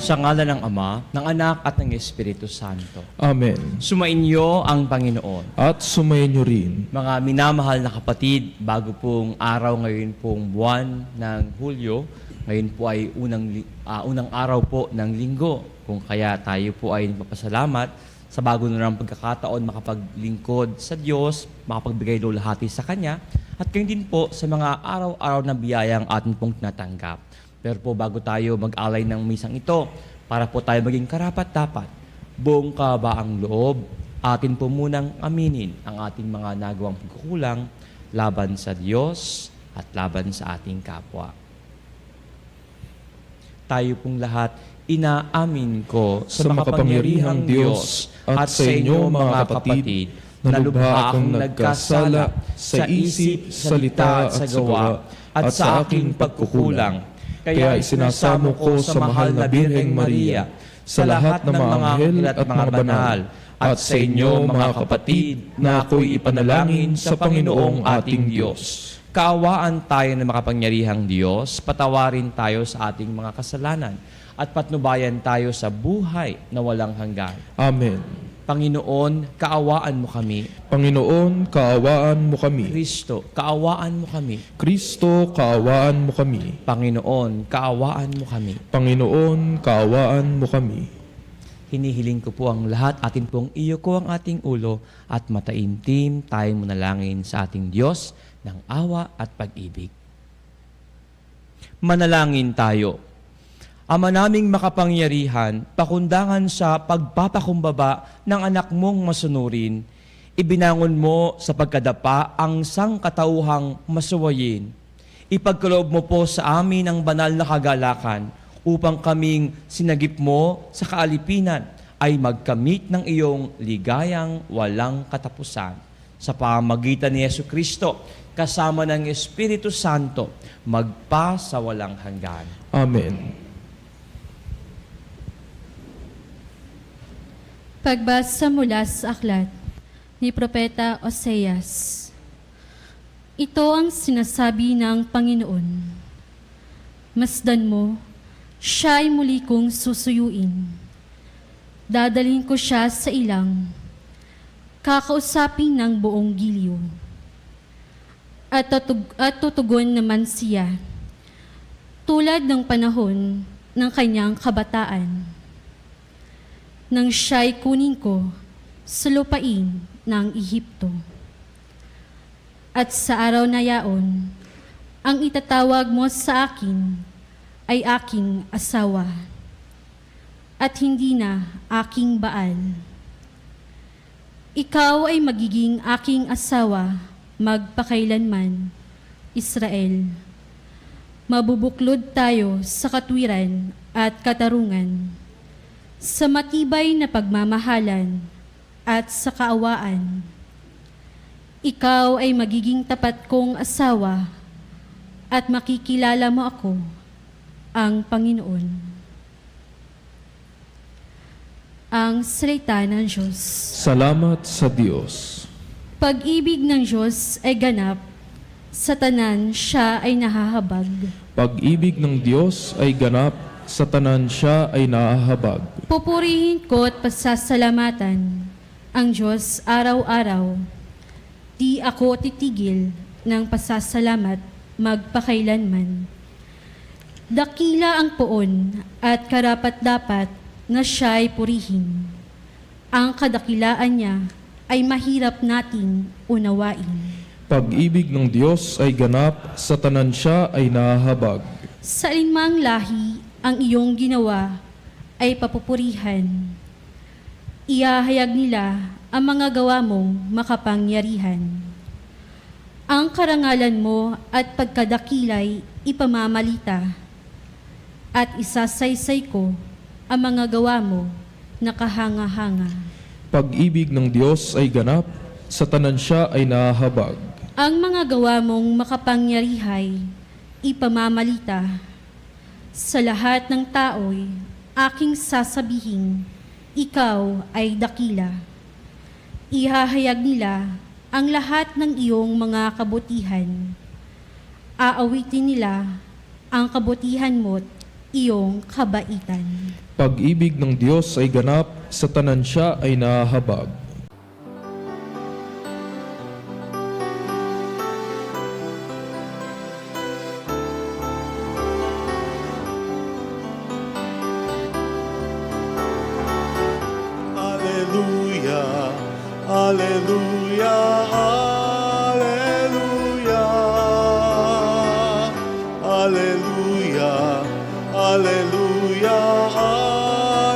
Sa ngalan ng Ama, ng Anak at ng Espiritu Santo. Amen. Sumainyo ang Panginoon. At sumainyo rin. Mga minamahal na kapatid, bago pong araw ngayon pong buwan ng Hulyo, ngayon po ay unang araw po ng linggo. Kung kaya tayo po ay nagpapasalamat sa bago na ng pagkakataon makapaglingkod sa Diyos, makapagbigay lulhati sa Kanya, at kayo din po sa mga araw-araw na biyayang atin pong tinatanggap. Pero po bago tayo mag-alay ng misang ito, para po tayo maging karapat-dapat, buong kabaang loob, atin po munang aminin ang ating mga nagawang pagkukulang laban sa Diyos at laban sa ating kapwa. Tayo pong lahat, inaamin ko sa makapangyarihang Diyos at sa inyo mga kapatid, na lubha akong nagkasala sa isip, salita at sa gawa at sa aking pagkukulang. Kaya isinasamo ko sa mahal na Birheng Maria, sa lahat ng mga anghel at mga banal, at sa inyo mga kapatid, na ako'y ipanalangin sa Panginoong ating Diyos. Kaawaan tayo ng makapangyarihang Diyos, patawarin tayo sa ating mga kasalanan, at patnubayan tayo sa buhay na walang hanggan. Amen. Panginoon, kaawaan mo kami. Panginoon, kaawaan mo kami. Kristo, kaawaan mo kami. Kristo, kaawaan mo kami. Panginoon, kaawaan mo kami. Panginoon, kaawaan mo kami. Hinihiling ko po ang lahat, atin pong iyo ko ang ating ulo at mataimtim tayong manalangin sa ating Diyos ng awa at pag-ibig. Manalangin tayo. Ama naming makapangyarihan, pakundangan sa pagpapakumbaba ng anak mong masunurin, ibinangon mo sa pagkadapa ang sangkatauhang masuwayin. Ipagkaloob mo po sa amin ang banal na kagalakan upang kaming sinagip mo sa kaalipinan ay magkamit ng iyong ligayang walang katapusan. Sa pamamagitan ni Jesucristo, kasama ng Espiritu Santo, magpa sa walang hanggan. Amen. Pagbasa mula sa aklat ni Propeta Oseas. Ito ang sinasabi ng Panginoon. Masdan mo, siya ay muli kong susuyuin. Dadalhin ko siya sa ilang, kakausapin ng buong giliw. At tutugon naman siya, tulad ng panahon ng kanyang kabataan, nang siya'y kunin ko sa lupain ng Ehipto. At sa araw na yaon, ang itatawag mo sa akin ay aking asawa, at hindi na aking baal. Ikaw ay magiging aking asawa magpakailanman, Israel. Mabubuklod tayo sa katwiran at katarungan, sa matibay na pagmamahalan at sa kaawaan. Ikaw ay magiging tapat kong asawa at makikilala mo ako, ang Panginoon. Ang salita ng Diyos. Salamat sa Diyos. Pag-ibig ng Diyos ay ganap, sa tanan siya ay nahahabag. Pag-ibig ng Diyos ay ganap, sa tanan siya ay nahahabag. Pupurihin ko at pasasalamatan ang Diyos araw-araw. Di ako titigil ng pasasalamat magpakailanman. Dakila ang poon at karapat-dapat na siya'y purihin. Ang kadakilaan niya ay mahirap nating unawain. Pag-ibig ng Diyos ay ganap, sa tanan siya ay nahahabag. Sa alinmang lahi ang iyong ginawa ay papupurihan. Iahayag nila ang mga gawa mong makapangyarihan. Ang karangalan mo at pagkadakilay ipamamalita, at isasaysay ko ang mga gawa mo na kahanga-hanga. Pag-ibig ng Diyos ay ganap, sa tanan siya ay nahahabag. Ang mga gawa mong makapangyarihay ipamamalita. Sa lahat ng tao'y aking sasabihin, ikaw ay dakila. Ihahayag nila ang lahat ng iyong mga kabutihan. Aawitin nila ang kabutihan mo't iyong kabaitan. Pag-ibig ng Diyos ay ganap, sa tanan siya ay nahahabag. Alleluia, alleluia, alleluia, alleluia, alleluia,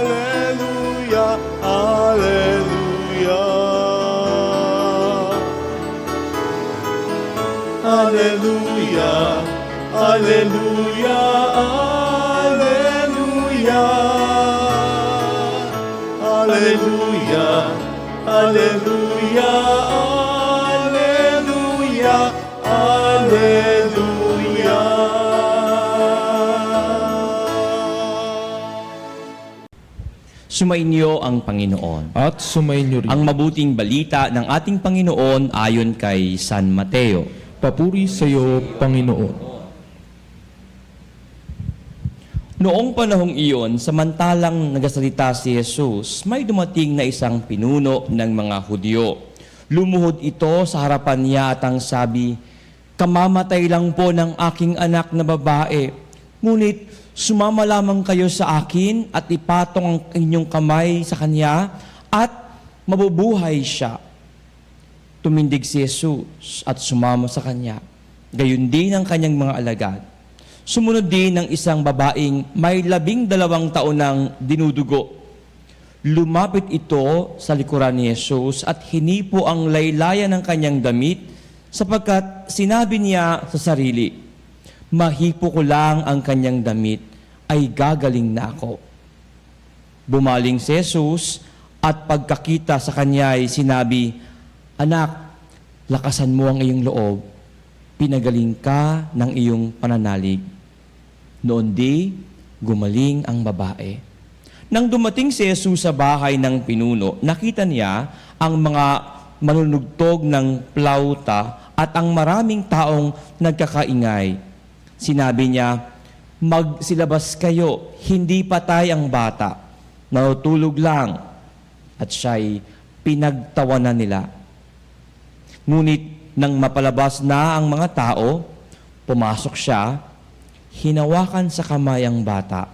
alleluia, alleluia. Alleluia, alleluia, alleluia. Alleluia, alleluia, alleluia, alleluia. Sumainyo ang Panginoon. At sumainyo rin. Ang mabuting balita ng ating Panginoon ayon kay San Mateo. Papuri sa iyo, Panginoon. Noong panahong iyon, samantalang nagasalita si Jesus, may dumating na isang pinuno ng mga Hudyo. Lumuhod ito sa harapan niya at ang sabi, "Kamamatay lang po ng aking anak na babae. Ngunit sumama lamang kayo sa akin at ipatong ang inyong kamay sa kanya at mabubuhay siya." Tumindig si Jesus at sumama sa kanya. Gayon din ang kanyang mga alagad. Sumunod din ng isang babaeng may 12 taon ng dinudugo. Lumapit ito sa likuran ni Jesus at hinipo ang laylayan ng kanyang damit sapagkat sinabi niya sa sarili, "Mahipo ko lang ang kanyang damit, ay gagaling na ako." Bumaling si Jesus at pagkakita sa kanya ay sinabi, "Anak, lakasan mo ang iyong loob, pinagaling ka ng iyong pananalig." Noon di, gumaling ang babae. Nang dumating si Jesus sa bahay ng pinuno, nakita niya ang mga manunugtog ng plauta at ang maraming taong nagkakaingay. Sinabi niya, "Magsilabas kayo, hindi patay ang bata, natutulog lang." At siya'y pinagtawanan nila. Ngunit nang mapalabas na ang mga tao, pumasok siya, hinawakan sa kamay ang bata,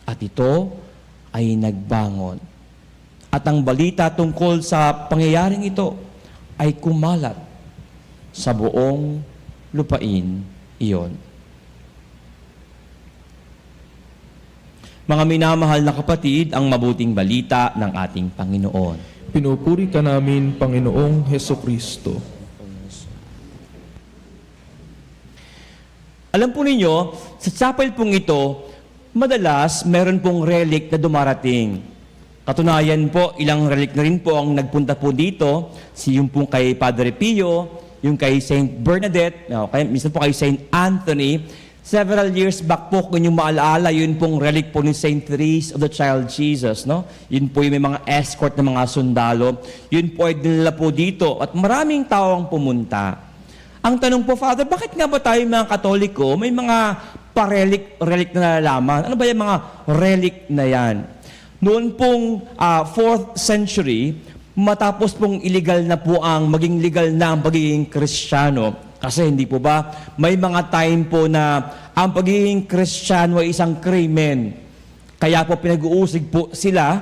at ito ay nagbangon. At ang balita tungkol sa pangyayaring ito ay kumalat sa buong lupain iyon. Mga minamahal na kapatid, ang mabuting balita ng ating Panginoon. Pinupuri ka namin, Panginoong Hesukristo. Alam po ninyo, sa chapel pong ito, madalas meron pong relic na dumarating. Katunayan po, ilang relic na rin po ang nagpunta po dito. Yung pong kay Padre Pio, yung kay Saint Bernadette, minsan po kay Saint Anthony. Several years back po, kung yung maalaala, yun pong relic po ni Saint Therese of the Child Jesus. No? Yun po yung may mga escort na mga sundalo. Yun po ay dinala po dito at maraming tao ang pumunta. Ang tanong po, Father, bakit nga ba tayo mga Katoliko may mga relic na nalalaman? Ano ba yung mga relic na yan? Noon pong 4th century, matapos pong illegal na po maging legal na ang pagiging Kristiyano. Kasi hindi po ba, may mga time po na ang pagiging Kristiyano ay isang krimen. Kaya po pinag-uusig po sila,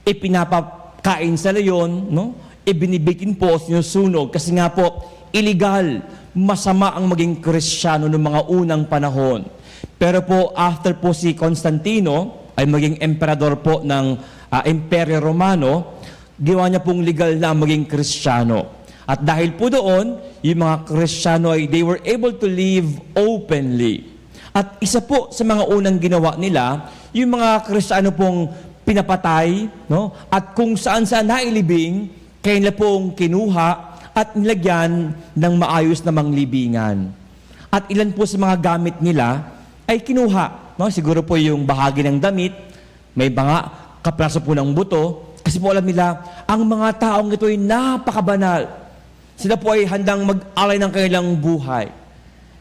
ipinapakain sa leyon, no? Ibinibikin po, sinusunog. Kasi nga po, illegal, masama ang maging Kristiyano noong mga unang panahon. Pero po, after po si Constantino ay maging emperador po ng Imperyo Romano, ginawa niya pong legal na maging Kristiyano. At dahil po doon, yung mga Kristiyano ay they were able to live openly. At isa po sa mga unang ginawa nila, yung mga Kristiyano pong pinapatay, no? At kung saan-saan nailibing, kaya nila pong kinuha at nilagyan ng maayos na manglibingan. At ilan po sa mga gamit nila ay kinuha. No? Siguro po yung bahagi ng damit, may mga kapraso po ng buto, kasi po alam nila, ang mga taong ito ay napakabanal. Sila po ay handang mag-alay ng kanilang buhay.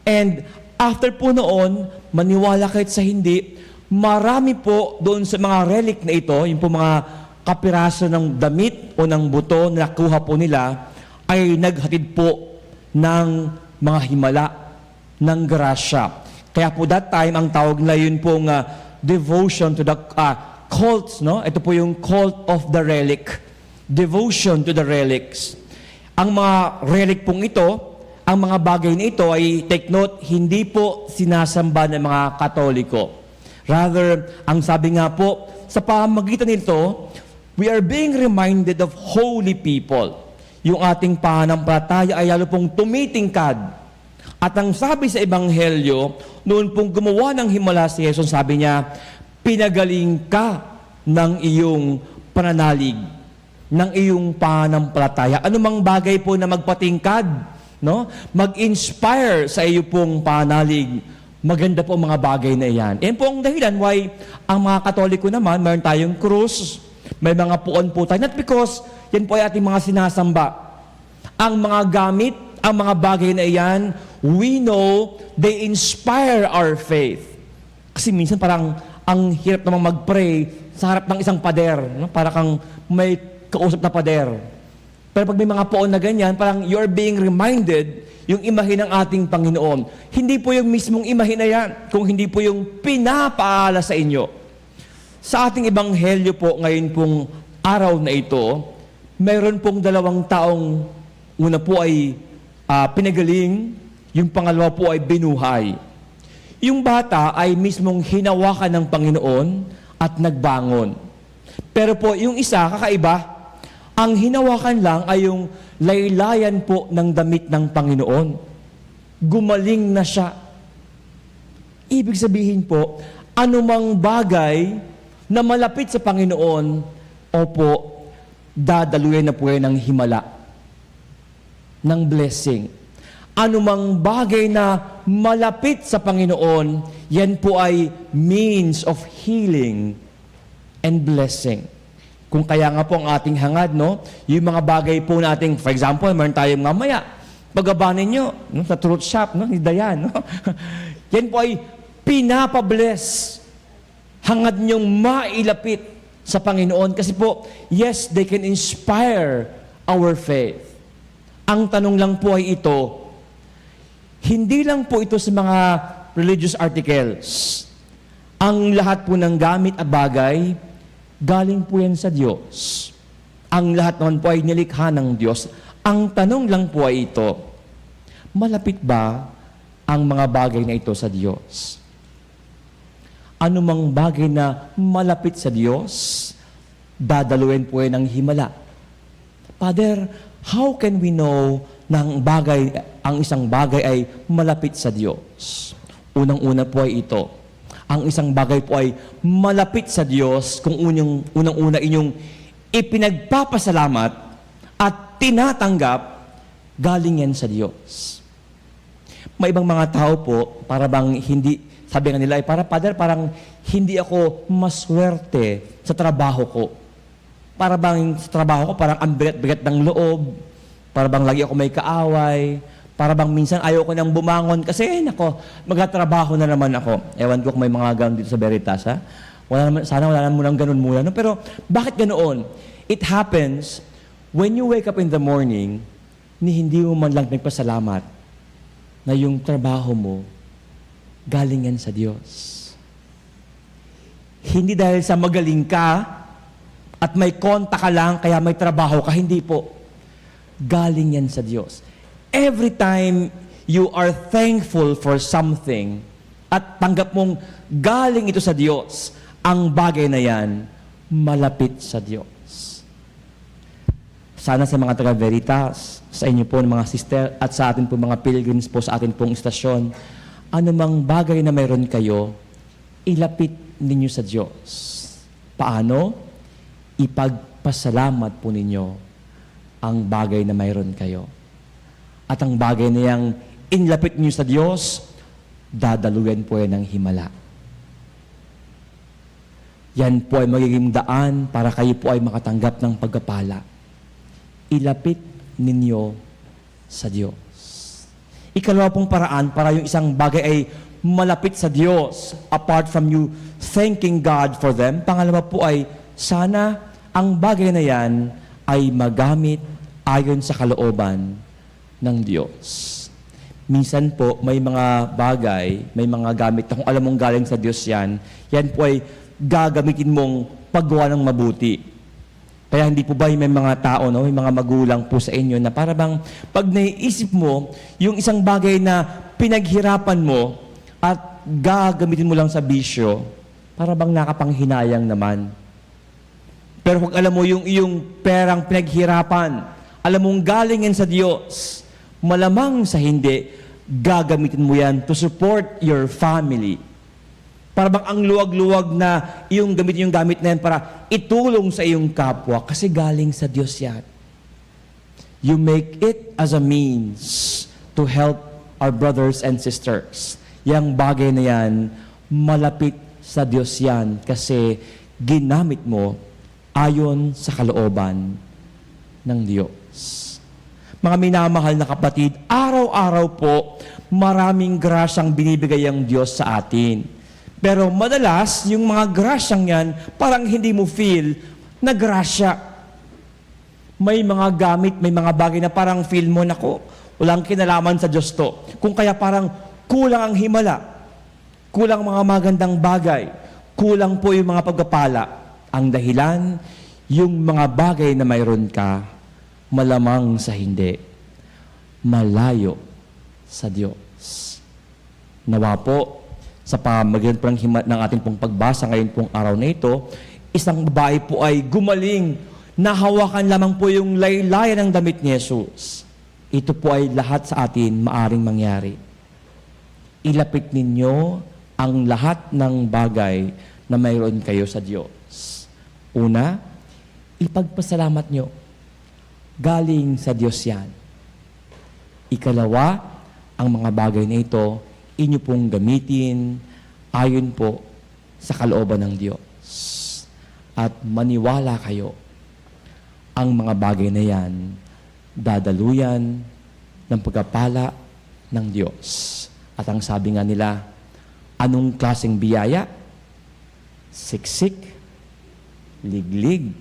And after po noon, maniwala kahit sa hindi, marami po doon sa mga relic na ito, yung po mga kapiraso ng damit o ng buto na nakuha po nila, ay naghatid po ng mga himala, ng grasya. Kaya po that time, ang tawag nila yun pong devotion to the cults, no? Ito po yung cult of the relic. Devotion to the relics. Ang mga relic pong ito, ang mga bagay na ito ay, take note, hindi po sinasamba ng mga Katoliko. Rather, ang sabi nga po, sa pamamagitan nito, we are being reminded of holy people. Yung ating pananampalataya ay lalo pong tumitingkad. At ang sabi sa Ebanghelyo, noon pong gumawa ng himala si Jesus, sabi niya, pinagaling ka ng iyong pananalig, ng iyong pananampalataya. Ano mang bagay po na magpatingkad, no? Mag-inspire sa iyo pong pananalig, maganda po mga bagay na iyan. Yan po ang dahilan why ang mga Katoliko naman, mayroon tayong krus, may mga puon po tayo. Not because yan po ay ating mga sinasamba. Ang mga gamit, ang mga bagay na iyan, we know they inspire our faith. Kasi minsan parang ang hirap namang mag-pray sa harap ng isang pader. No? Para kang may kausap na pader. Pero pag may mga poon na ganyan, parang you're being reminded yung imahe ng ating Panginoon. Hindi po yung mismong imahe na yan, kung hindi po yung pinapaala sa inyo. Sa ating ebanghelyo po, ngayon pong araw na ito, mayroon pong dalawang taong, una po ay pinagaling, yung pangalawa po ay binuhay. Yung bata ay mismong hinawakan ng Panginoon at nagbangon. Pero po, yung isa, kakaiba, ang hinawakan lang ay yung laylayan po ng damit ng Panginoon. Gumaling na siya. Ibig sabihin po, anumang bagay na malapit sa Panginoon, opo, dadaluyan na po yan ng himala, ng blessing. Anumang bagay na malapit sa Panginoon, yan po ay means of healing and blessing. Kung kaya nga po ang ating hangad, no? Yung mga bagay po nating, for example, meron tayong mamaya, paggabanin nyo, no? Sa truth shop, no? Ni Dayan, no? Yan po ay pinapabless. Hangad nyong mailapit sa Panginoon. Kasi po, yes, they can inspire our faith. Ang tanong lang po ay ito, hindi lang po ito sa mga religious articles. Ang lahat po ng gamit at bagay, galing po yan sa Diyos. Ang lahat naman po ay nilikha ng Diyos. Ang tanong lang po ay ito, malapit ba ang mga bagay na ito sa Diyos? Anumang bagay na malapit sa Diyos, dadaluin po yan ng himala. Father, how can we know na ang isang bagay ay malapit sa Diyos? Unang-una po ay ito. Ang isang bagay po ay malapit sa Diyos kung unang-una inyong ipinagpapasalamat at tinatanggap, galing yan sa Diyos. May ibang mga tao po, para bang hindi, sabi nga nila, Father, parang hindi ako maswerte sa trabaho ko. Para bang sa trabaho ko, parang ang bigat-bigat ng loob, para bang lagi ako may kaaway, para bang minsan ayaw ko nang bumangon kasi, magtatrabaho na naman ako. Ewan ko kung may mga ganun dito sa Veritas, ha? Sana wala naman munang ganun muna. No? Pero bakit ganoon? It happens when you wake up in the morning, ni hindi mo man lang nagpasalamat na yung trabaho mo, galing yan sa Diyos. Hindi dahil sa magaling ka at may konta ka lang, kaya may trabaho ka. Hindi po. Galing yan sa Diyos. Every time you are thankful for something at tanggap mong galing ito sa Diyos, ang bagay na yan, malapit sa Diyos. Sana sa mga taga-Veritas, sa inyo po mga sister, at sa atin po mga pilgrims po sa atin pong istasyon, anumang bagay na mayroon kayo, ilapit ninyo sa Diyos. Paano? Ipagpasalamat po ninyo ang bagay na mayroon kayo. At ang bagay na yang inlapit niyo sa Diyos, dadaluyan po yan ng himala. Yan po ay magiging daan para kayo po ay makatanggap ng pagpapala. Ilapit ninyo sa Diyos. Ikalawa pong paraan para yung isang bagay ay malapit sa Diyos apart from you thanking God for them. Pangalawa po ay sana ang bagay na yan ay magamit ayon sa kalooban ng Diyos. Minsan po, may mga bagay, may mga gamit na kung alam mong galing sa Diyos yan, yan po ay gagamitin mong paggawa ng mabuti. Kaya hindi po ba may mga tao, no? May mga magulang po sa inyo na para bang pag naiisip mo, yung isang bagay na pinaghirapan mo at gagamitin mo lang sa bisyo, para bang nakapanghinayang naman. Pero kung alam mo yung iyong perang pinaghirapan, alam mong galing yan sa Diyos, malamang sa hindi, gagamitin mo yan to support your family. Para bang ang luwag-luwag na iyong gamitin yung gamit na yan para itulong sa iyong kapwa kasi galing sa Diyos yan. You make it as a means to help our brothers and sisters. Yang bagay na yan, malapit sa Diyos yan kasi ginamit mo ayon sa kalooban ng Diyos. Mga minamahal na kapatid, araw-araw po, maraming grasyang binibigay ang Diyos sa atin. Pero madalas, yung mga grasyang yan, parang hindi mo feel na grasya. May mga gamit, may mga bagay na parang feel mo, nako, walang kinalaman sa Diyos to. Kung kaya parang kulang ang himala, kulang mga magandang bagay, kulang po yung mga pagpapala. Ang dahilan, yung mga bagay na mayroon ka, malamang sa hindi, malayo sa Diyos. Nawa po, sa pamagitan po ng ating pong pagbasa ngayon pong araw na ito, isang babae po ay gumaling, nahawakan lamang po yung laylayan ng damit ni Jesus. Ito po ay lahat sa atin maaring mangyari. Ilapit ninyo ang lahat ng bagay na mayroon kayo sa Diyos. Una, ipagpasalamat nyo. Galing sa Diyos yan. Ikalawa, ang mga bagay na ito, inyo pong gamitin ayon po sa kalooban ng Diyos. At maniwala kayo, ang mga bagay na yan, dadaluyan ng pagpapala ng Diyos. At ang sabi nga nila, anong klaseng biyaya? Siksik, liglig,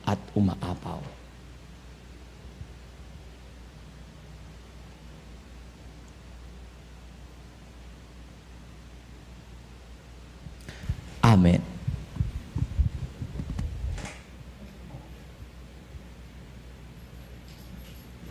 at umaapaw. Amen.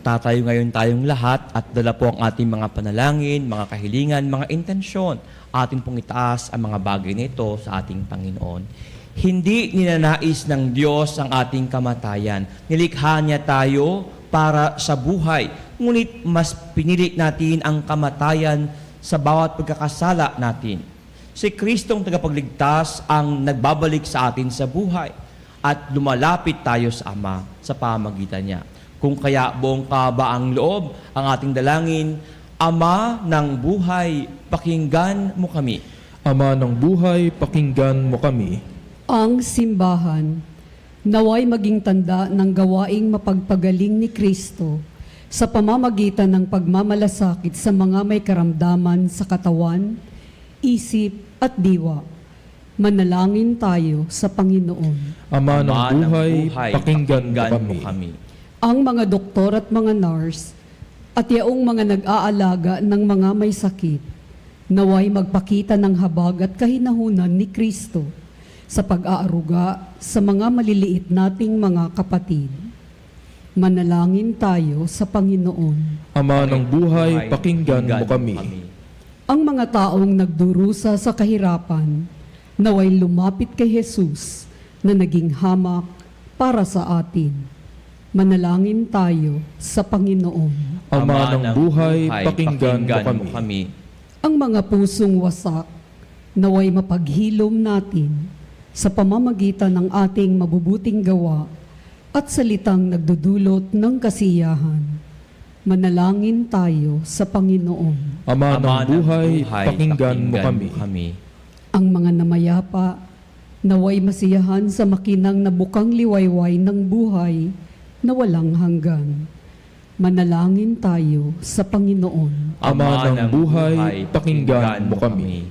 Tatayo ngayon tayong lahat at dala po ang ating mga panalangin, mga kahilingan, mga intensyon. Atin pong itaas ang mga bagay nito sa ating Panginoon. Hindi ninanais ng Diyos ang ating kamatayan. Nilikha niya tayo para sa buhay. Ngunit mas pinili natin ang kamatayan sa bawat pagkakasala natin. Si Kristong tagapagligtas ang nagbabalik sa atin sa buhay at lumalapit tayo sa Ama sa pamagitan niya. Kung kaya buong kabaang loob ang ating dalangin, Ama ng buhay, pakinggan mo kami. Ama ng buhay, pakinggan mo kami. Ang simbahan, naway maging tanda ng gawaing mapagpagaling ni Kristo sa pamamagitan ng pagmamalasakit sa mga may karamdaman sa katawan, isip at diwa. Manalangin tayo sa Panginoon. Ama ng buhay, pakinggan mo kami. Ang mga doktor at mga nurse at yaong mga nag-aalaga ng mga may sakit, naway magpakita ng habag at kahinahunan ni Kristo sa pag-aaruga sa mga maliliit nating mga kapatid. Manalangin tayo sa Panginoon. Ama ng buhay, pakinggan mo kami. Ang mga taong nagdurusa sa kahirapan, naway lumapit kay Jesus na naging hamak para sa atin. Manalangin tayo sa Panginoon. Ama ng buhay, pakinggan mo kami. Ang mga pusong wasak, naway mapaghilom natin sa pamamagitan ng ating mabubuting gawa at salitang nagdudulot ng kasiyahan. Manalangin tayo sa Panginoon. Ama ng buhay, pakinggan mo kami. Ang mga namayapa, naway masiyahan sa makinang nabukang liwayway ng buhay na walang hanggan. Manalangin tayo sa Panginoon. Ama ng buhay, pakinggan mo kami.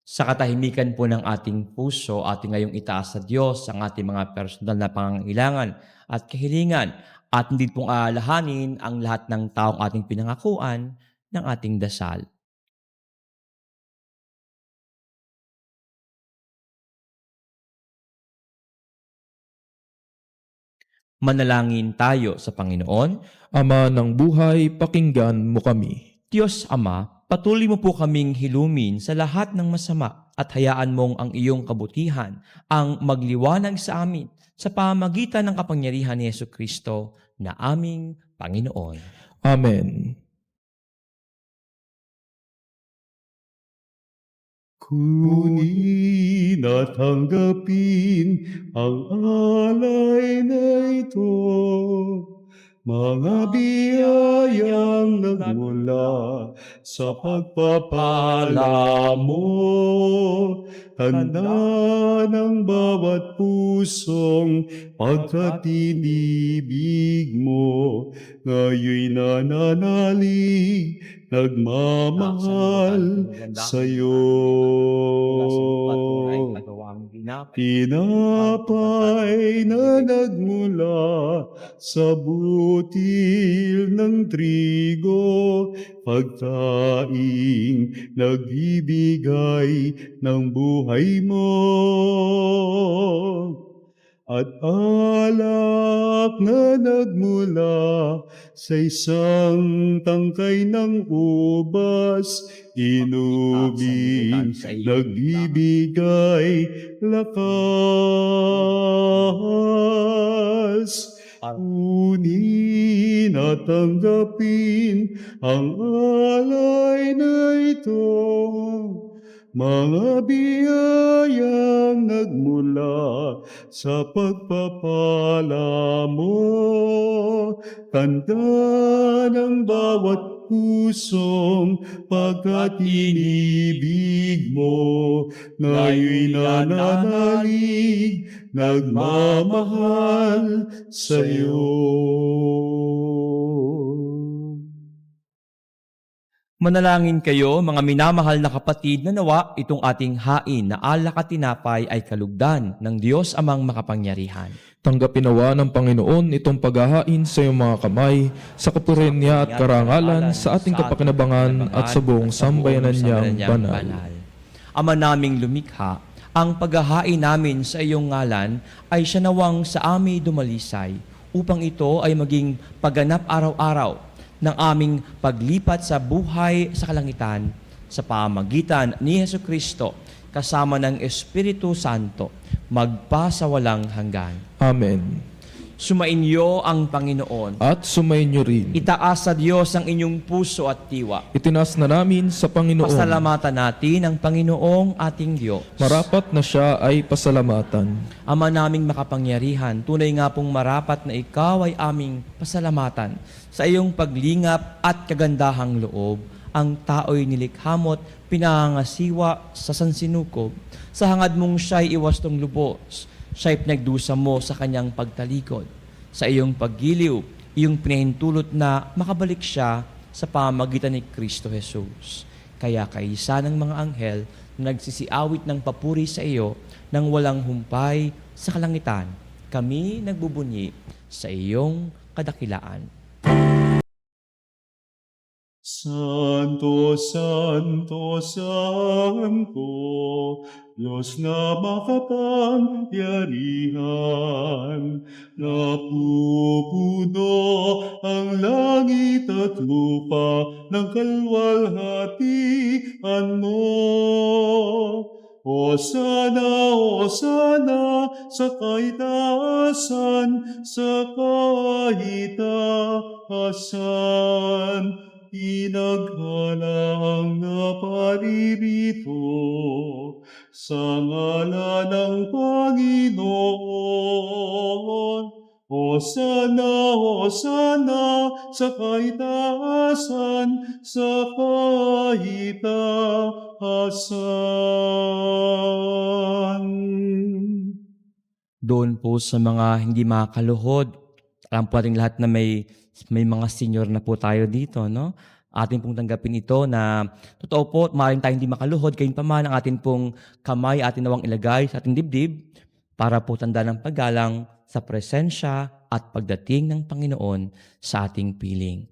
Sa katahimikan po ng ating puso, ating ngayong itaas sa Diyos ang ating mga personal na pangangailangan at kahilingan at hindi pong aalahanin ang lahat ng taong ating pinangakuan ng ating dasal. Manalangin tayo sa Panginoon. Ama ng buhay, pakinggan mo kami. Diyos Ama, patuloy mo po kaming hilumin sa lahat ng masama at hayaan mong ang iyong kabutihan ang magliwanag sa amin sa pamagitan ng kapangyarihan ni Jesucristo na aming Panginoon. Amen. Kunin at tanggapin ang alay na ito, mga biyayang nagmula sa pagpapala mo. Tanda ng bawat pusong pagkatinibig mo, ngayoy nananalig, nagmamahal sa'yo. Tinapay na nagmula sa butil ng trigo, pagtaing nagbibigay ng buhay mo. At alak na nagmula sa isang tangkay ng ubas, inubing nagbibigay lakas. Kunin at tanggapin ang alay na ito, mga biyayang nagmula sa pagpapala mo. Tanda ng bawat pusong pagkatinibig mo, ngayoy nananalig, nagmamahal sa'yo. Manalangin kayo, mga minamahal na kapatid, na nawa itong ating hain na alak at tinapay ay kalugdan ng Diyos Amang makapangyarihan. Tanggapin nawa ng Panginoon itong paghahain sa iyong mga kamay, sa kapurihan niya at karangalan, sa ating kapakinabangan at sa buong sambayanan niyang banal. Ama naming lumikha, ang paghahain namin sa iyong ngalan ay siya nawang sa amin dumalisay, upang ito ay maging pagganap araw-araw ng aming paglipat sa buhay sa kalangitan sa pamagitan ni Jesucristo kasama ng Espiritu Santo magpasawalang hanggan. Amen. Sumainyo ang Panginoon. At sumainyo rin. Itaas sa Diyos ang inyong puso at tiwa. Itinas na namin sa Panginoon. Pasalamatan natin ang Panginoong ating Diyos. Marapat na siya ay pasalamatan. Ama naming makapangyarihan, tunay nga pong marapat na ikaw ay aming pasalamatan. Sa iyong paglingap at kagandahang loob, ang tao'y nilikhamot, pinangangasiwa sa sansinukob. Sa hangad mong siya'y iwastong lubos, siya'y pinagdusa mo sa kanyang pagtalikod. Sa iyong paggiliw, iyong pinahintulot na makabalik siya sa pamagitan ni Kristo Jesus. Kaya kaisa ng mga anghel na nagsisiawit ng papuri sa iyo nang walang humpay sa kalangitan, kami nagbubunyi sa iyong kadakilaan. Santo, Santo, Santo, Diyos na makapangyarihan, napupuno ang langit at lupa ng kalwalhatian mo. Hosana, Hosana, sa kaitaasan, sa kaitaasan. Pinaghala ang naparirito sa ngalan ng Panginoon. Hosana, Hosana, sa kaitaasan, sa kaitaasan. Doon po sa mga hindi makaluhod, Alam po natin lahat na may mga senior na po tayo dito, no? Atin pong tanggapin ito na totoo po, maaaring tayo hindi makaluhod, gayunpaman ang atin pong kamay, atin nawang ilagay sa ating dibdib para po tanda ng paggalang sa presensya at pagdating ng Panginoon sa ating piling.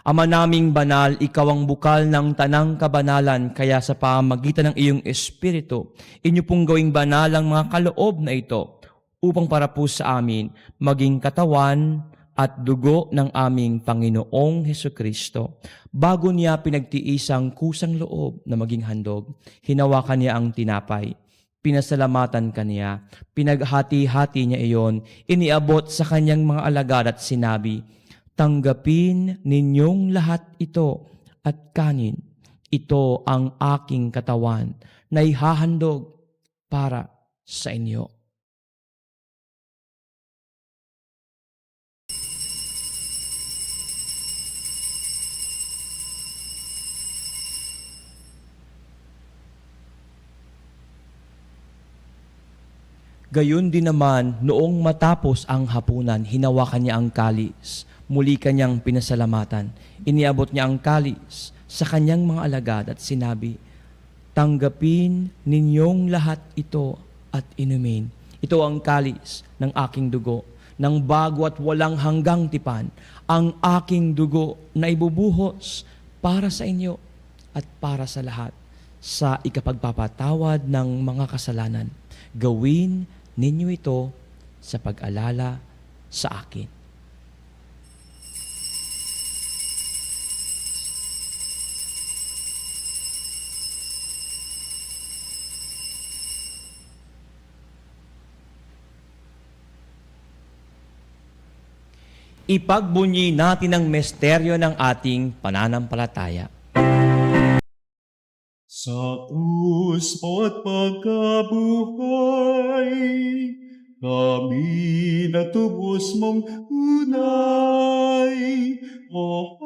Ama naming banal, ikaw ang bukal ng tanang kabanalan, kaya sa pamamagitan ng iyong Espiritu, inyo pong gawing banal ang mga kaloob na ito upang para po sa amin maging katawan at dugo ng aming Panginoong Hesukristo. Bago niya pinagtiisang kusang loob na maging handog, hinawakan niya ang tinapay. Pinasalamatan kaniya, pinaghati-hati niya iyon, iniabot sa kanyang mga alagad at sinabi, tanggapin ninyong lahat ito at kanin. Ito ang aking katawan na ihahandog para sa inyo. Gayon din naman, noong matapos ang hapunan, hinawakan niya ang kalis. Muli kanyang pinasalamatan. Iniabot niya ang kalis sa kanyang mga alagad at sinabi, tanggapin ninyong lahat ito at inumin. Ito ang kalis ng aking dugo, ng bago at walang hanggang tipan, ang aking dugo na ibubuhos para sa inyo at para sa lahat, sa ikapagpapatawad ng mga kasalanan. Gawin ninyo ito sa pag-alala sa akin. Ipagbunyi natin ang misteryo ng ating pananampalataya. Sa krus at pagkabuhay, kami natubos mong tunay. O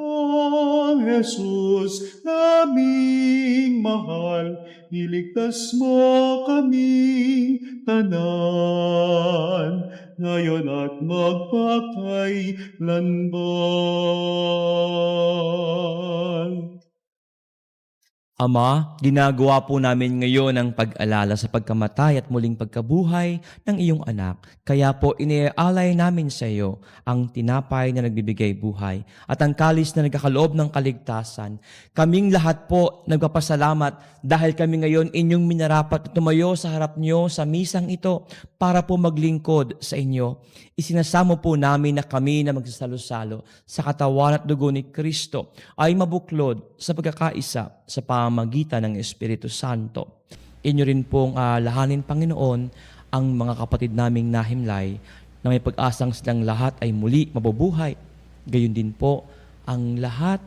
Jesus, naming mahal, iligtas mo kami tanan, ngayon at magpakailanman. Ama, ginagawa po namin ngayon ang pag-alala sa pagkamatay at muling pagkabuhay ng iyong anak. Kaya po iniaalay namin sa iyo ang tinapay na nagbibigay buhay at ang kalis na nagkakaloob ng kaligtasan. Kaming lahat po nagpapasalamat dahil kami ngayon inyong minarapat at tumayo sa harap niyo sa misang ito para po maglingkod sa inyo. Isinasamo po namin na kami na magsasalo-salo sa katawan at dugo ni Kristo ay mabuklod sa pagkakaisa sa pamamagitan ng Espiritu Santo. Inyo rin pong lahanin, Panginoon, ang mga kapatid naming nahimlay na may pag-asang silang lahat ay muli mabubuhay. Gayon din po ang lahat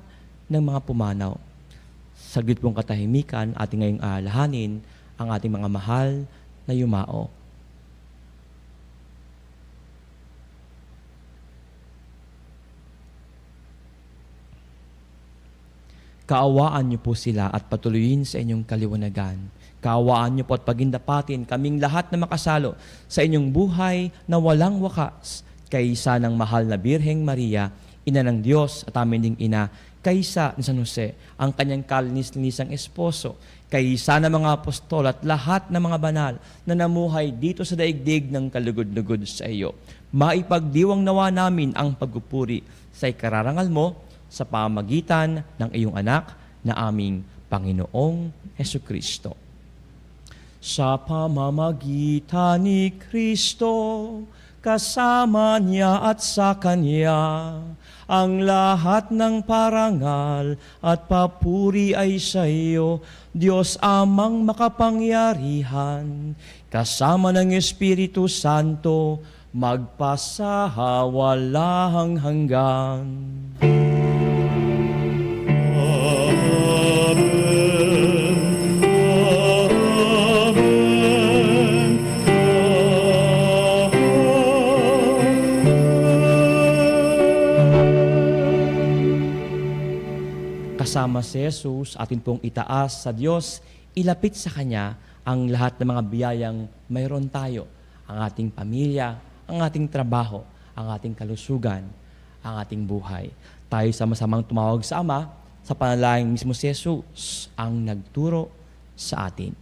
ng mga pumanaw. Saglit pong katahimikan, ating ngayong lahanin ang ating mga mahal na yumao. Kaawaan niyo po sila at patuloyin sa inyong kaliwanagan. Kaawaan niyo po at pagindapatin kaming lahat na makasalo sa inyong buhay na walang wakas, kaysa ng mahal na Birheng Maria, Ina ng Diyos at amin ding Ina, kaysa ni San Jose, ang kanyang kalinis-linisang esposo, kaysa ng mga apostol at lahat ng mga banal na namuhay dito sa daigdig ng kalugod-lugod sa iyo. Maipagdiwang nawa namin ang pagpupuri sa ikararangal mo sa pamamagitan ng iyong anak na aming Panginoong Hesukristo. Sa pamamagitan ni Kristo, kasama niya at sa Kanya, ang lahat ng parangal at papuri ay sa iyo, Diyos Amang makapangyarihan, kasama ng Espiritu Santo, magpasawalang hanggan. Kasama si Jesus, atin pong itaas sa Diyos, ilapit sa Kanya ang lahat ng mga biyayang mayroon tayo, ang ating pamilya, ang ating trabaho, ang ating kalusugan, ang ating buhay. Tayo sama-samang tumawag sa Ama sa panalangin mismo si Jesus ang nagturo sa atin.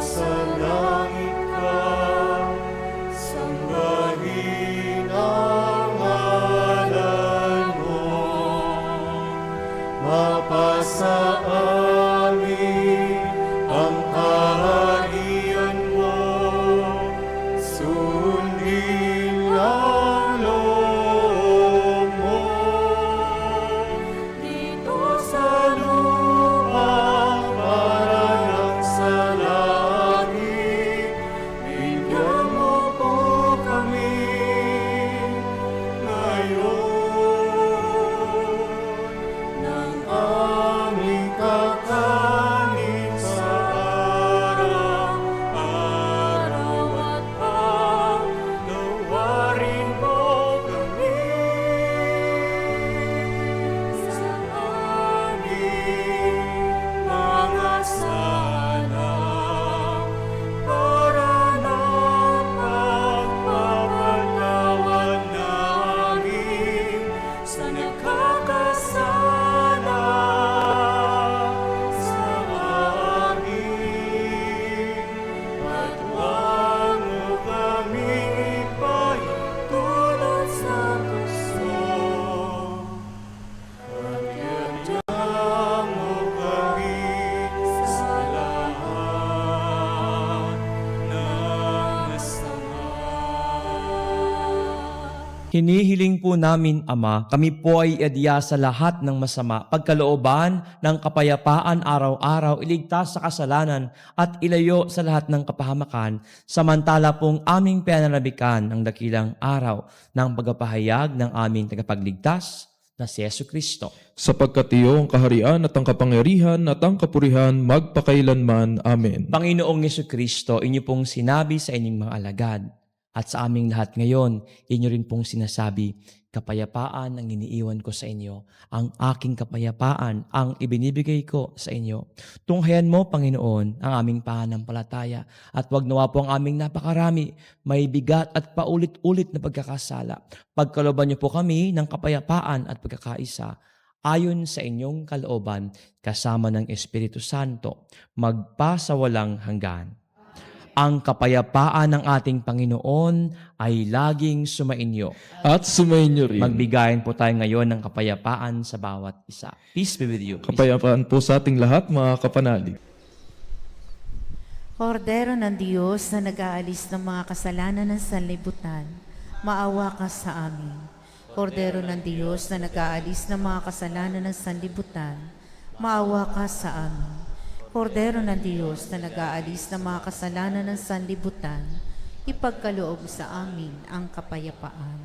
Sumasalangit ka, sambahin ang ngalan mo. Mapasa amin ang kaharian mo, sundin ang loob mo. Dito sa lupa, parang sa langit, bigyan mo po kami ngayon ng aming kakanin sa araw-araw at paglawarin mo kami sa aming mga sala para na pagpapatawad namin sa nagkakasala sa amin. At huwag mo kaming ipahintulot sa tukso, at iadya mo kami sa lahat ng masama. Hinihiling po namin, Ama, kami po ay iadya sa lahat ng masama, pagkalooban ng kapayapaan araw-araw, iligtas sa kasalanan at ilayo sa lahat ng kapahamakan, samantala pong aming pananalabikan ang dakilang araw ng pagpapahayag ng aming tagapagligtas na si Jesucristo. Sapagkat iyo ang kaharian at ang kapangyarihan at ang kapurihan magpakailanman. Amen. Panginoong Jesucristo, inyo pong sinabi sa inyong mga alagad at sa aming lahat ngayon, inyo rin pong sinasabi, kapayapaan ang iniiwan ko sa inyo, ang aking kapayapaan ang ibinibigay ko sa inyo. Tunghayan mo, Panginoon, ang aming pananampalataya at wag nawa po ang aming napakarami, may bigat at paulit-ulit na pagkakasala. Pagkalooban niyo po kami ng kapayapaan at pagkakaisa, ayon sa inyong kalooban, kasama ng Espiritu Santo, magpasawalang hanggan. Ang kapayapaan ng ating Panginoon ay laging sumainyo. At sumainyo rin. Magbigayan po tayo ngayon ng kapayapaan sa bawat isa. Peace be with you. Kapayapaan po sa ating lahat, mga kapanalig. Kordero ng Diyos na nag-aalis ng mga kasalanan ng sanlibutan, maawa ka sa amin. Kordero ng Diyos na nag-aalis ng mga kasalanan ng sanlibutan, maawa ka sa amin. Kordero ng Diyos na nag-aalis ng mga kasalanan ng sanlibutan, ipagkaloob sa amin ang kapayapaan.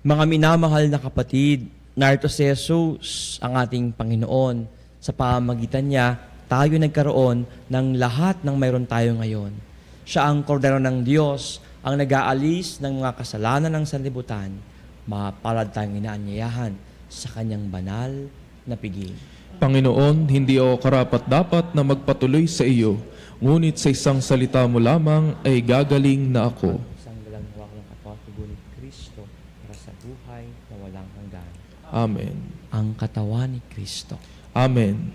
Mga minamahal na kapatid, narito si Jesus, ang ating Panginoon. Sa pamamagitan niya, tayo nagkaroon ng lahat ng mayroon tayo ngayon. Siya ang kordero ng Diyos, ang nag-aalis ng mga kasalanan ng sanlibutan. Mapalad tayong inaanyayahan sa kanyang banal na piging. Panginoon, hindi ako karapat-dapat na magpatuloy sa iyo, ngunit sa isang salita mo lamang ay gagaling na ako. Isang dalang hawak ng kapatubo ni Kristo para sa buhay na walang hanggan. Amen. Ang katawan ni Kristo. Amen.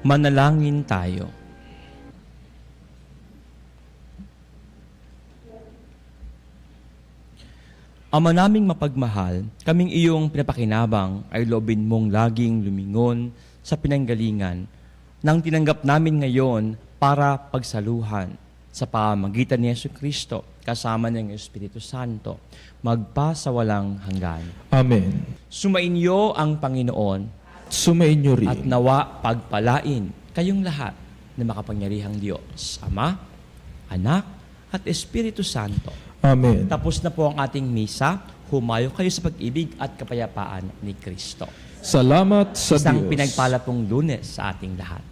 Manalangin tayo. Ama naming mapagmahal, kaming iyong pinapakinabang ay loobin mong laging lumingon sa pinanggalingan nang tinanggap namin ngayon para pagsaluhan sa pamamagitan ni Jesucristo kasama ng Espiritu Santo magpasawalang hanggan. Amen. Sumainyo ang Panginoon Sumainyo rin. at nawa pagpalain kayong lahat na makapangyarihang Diyos, Ama, Anak, at Espiritu Santo. Amen. Tapos na po ang ating misa. Humayo kayo sa pag-ibig at kapayapaan ni Kristo. Salamat sa Isang Diyos. pinagpala pong Lunes sa ating lahat.